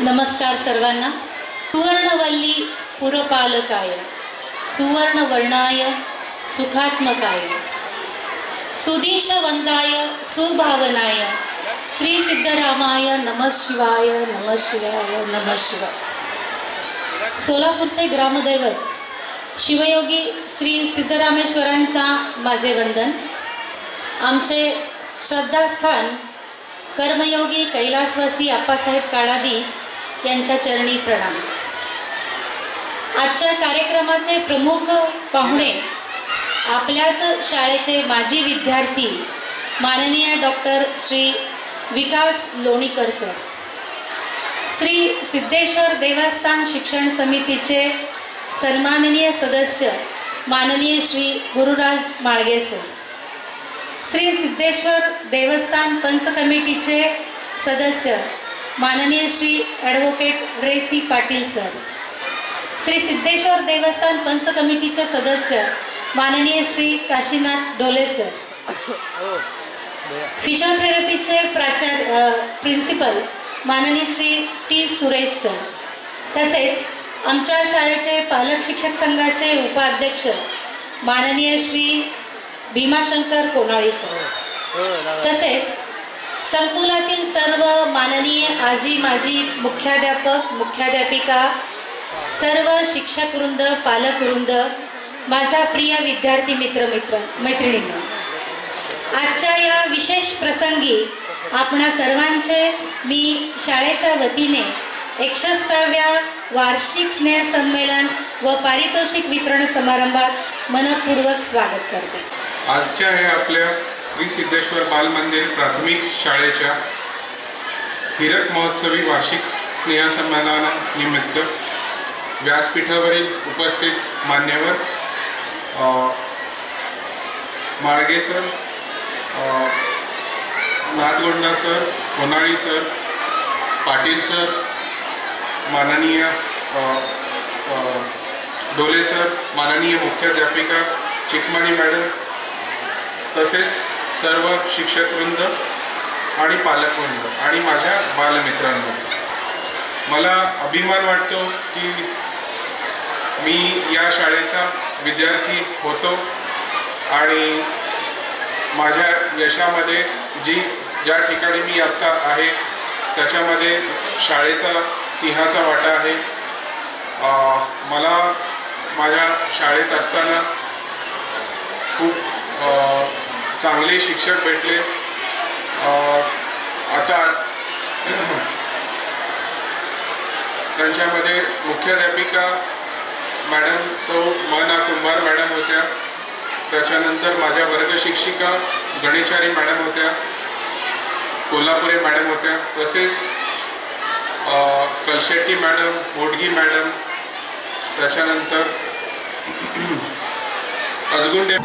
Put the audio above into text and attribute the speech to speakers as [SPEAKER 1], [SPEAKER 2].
[SPEAKER 1] नमस्कार सर्वांना। सुवर्णवल्ली पुरपालकाय सुवर्णवर्णाय सुखात्मकाय सुदीशवंदाय सुभावनाय श्री सिद्धरामाय नमः शिवाय नमः शिवाय नमः शिवाय। सोलापूरचे ग्रामदैवत शिवयोगी श्री सिद्धरामेश्वरांचा माझे वंदन। आमचे श्रद्धास्थान कर्मयोगी कैलासवासी आप्पासाहेब काळादी यांच्या चरणी प्रणाम। आजच्या कार्यक्रमाचे प्रमुख पाहुणे आपल्याच शाळेचे माजी विद्यार्थी माननीय डॉक्टर श्री विकास लोणीकर सर, श्री सिद्धेश्वर देवस्थान शिक्षण समितीचे सन्माननीय सदस्य माननीय श्री गुरुराज माळगे सर, श्री सिद्धेश्वर देवस्थान पंच कमिटीचे सदस्य माननीय श्री ॲडव्होकेट रेसी पाटील सर, श्री सिद्धेश्वर देवस्थान पंच कमिटीचे सदस्य माननीय श्री काशीनाथ डोले सर, फिजिओथेरपीचे प्रिन्सिपल माननीय श्री टी सुरेश सर, तसेच आमच्या शाळेचे पालक शिक्षक संघाचे उपाध्यक्ष माननीय श्री भीमाशंकर कोनाळी सर, तसेच संकुलातील सर्व माननीय आजी माजी मुख्याध्यापक मुख्याध्यापिका सर्व शिक्षकवृंद पालकवृंद माझ्या प्रिय विद्यार्थी मैत्रिणींनो, आजच्या या विशेष प्रसंगी आपणा सर्वांचे मी शाळेच्या वतीने 61व्या वार्षिक स्नेह संमेलन व पारितोषिक वितरण समारंभात मनपूर्वक स्वागत करते।
[SPEAKER 2] आजच्या हे आपल्या श्री सिद्धेश्वर बाल मंदिर प्राथमिक शाळेच्या हिरक महोत्सवी वार्षिक स्नेहसन्मानानिमित्त व्यासपीठावरील उपस्थित मान्यवर Malge sir, Nathgonda sir, Konali sir, Patil sir, माननीय डोले सर, माननीय मुख्याध्यापिका चिकमानी मॅडम, तसेच सर्व शिक्षकवृंद आणि पालकवृंद आणि माझ्या बालमित्रांनो, मला अभिमान वाटतो की मी या शाळेचा विद्यार्थी होतो आणि माझ्या यशामध्ये ज्या ठिकाणी मी आत्ता आहे त्याच्यामध्ये शाळेचा सिंहाचा वाटा आहे। मला माझ्या शाळेत असताना खूप चांगले शिक्षक भेटले। आता त्यांच्यामध्ये मुख्याध्यापिका मॅडम सौ मना कुंभार मॅडम होत्या, त्याच्यानंतर माझ्या वर्ग शिक्षिका गणेशारी मॅडम होत्या, कोल्हापुरे मॅडम होत्या, तसेच कलशेट्टी मॅडम, मोडगी मॅडम, त्याच्यानंतर अजगुंडे